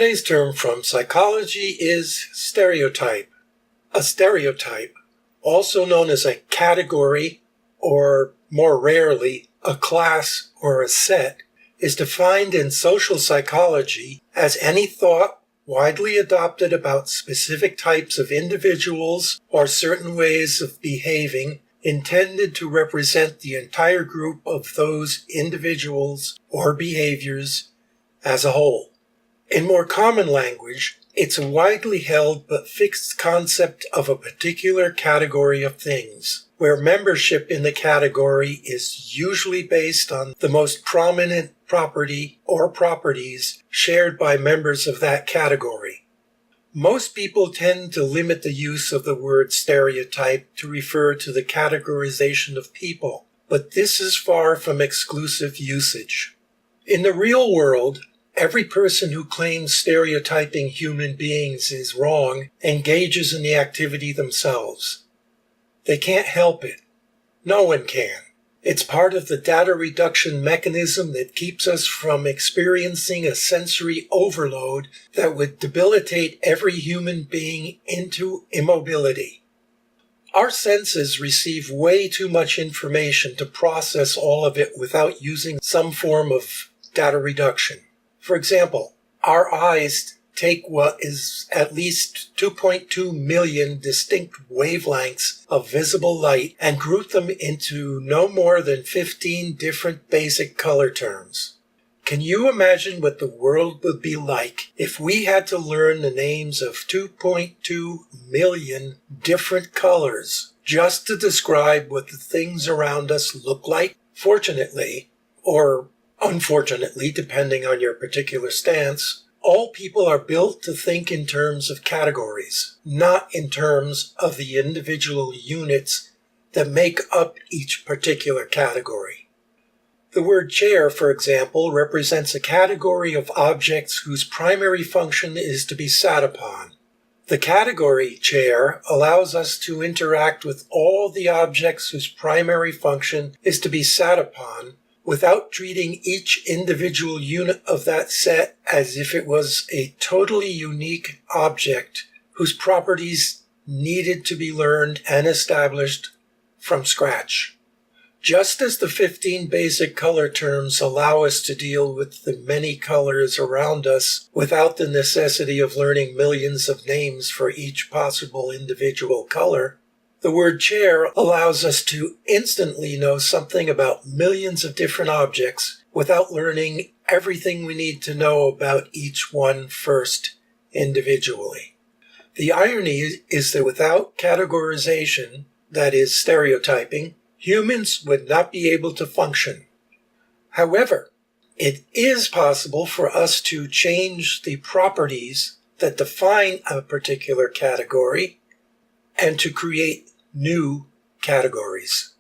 Today's term from psychology is stereotype. A stereotype, also known as a category or, more rarely, a class or a set, is defined in social psychology as any thought widely adopted about specific types of individuals or certain ways of behaving intended to represent the entire group of those individuals or behaviors as a whole. In more common language, it's a widely held but fixed concept of a particular category of things, where membership in the category is usually based on the most prominent property or properties shared by members of that category. Most people tend to limit the use of the word stereotype to refer to the categorization of people, but this is far from exclusive usage. In the real world, every person who claims stereotyping human beings is wrong engages in the activity themselves. They can't help it. No one can. It's part of the data reduction mechanism that keeps us from experiencing a sensory overload that would debilitate every human being into immobility. Our senses receive way too much information to process all of it without using some form of data reduction. For example, our eyes take what is at least 2.2 million distinct wavelengths of visible light and group them into no more than 15 different basic color terms. Can you imagine what the world would be like if we had to learn the names of 2.2 million different colors just to describe what the things around us look like? Fortunately, or unfortunately, depending on your particular stance, all people are built to think in terms of categories, not in terms of the individual units that make up each particular category. The word chair, for example, represents a category of objects whose primary function is to be sat upon. The category chair allows us to interact with all the objects whose primary function is to be sat upon without treating each individual unit of that set as if it was a totally unique object whose properties needed to be learned and established from scratch. Just as the 15 basic color terms allow us to deal with the many colors around us without the necessity of learning millions of names for each possible individual color, the word chair allows us to instantly know something about millions of different objects without learning everything we need to know about each one first individually. The irony is that without categorization, that is stereotyping, humans would not be able to function. However, it is possible for us to change the properties that define a particular category and to create new categories.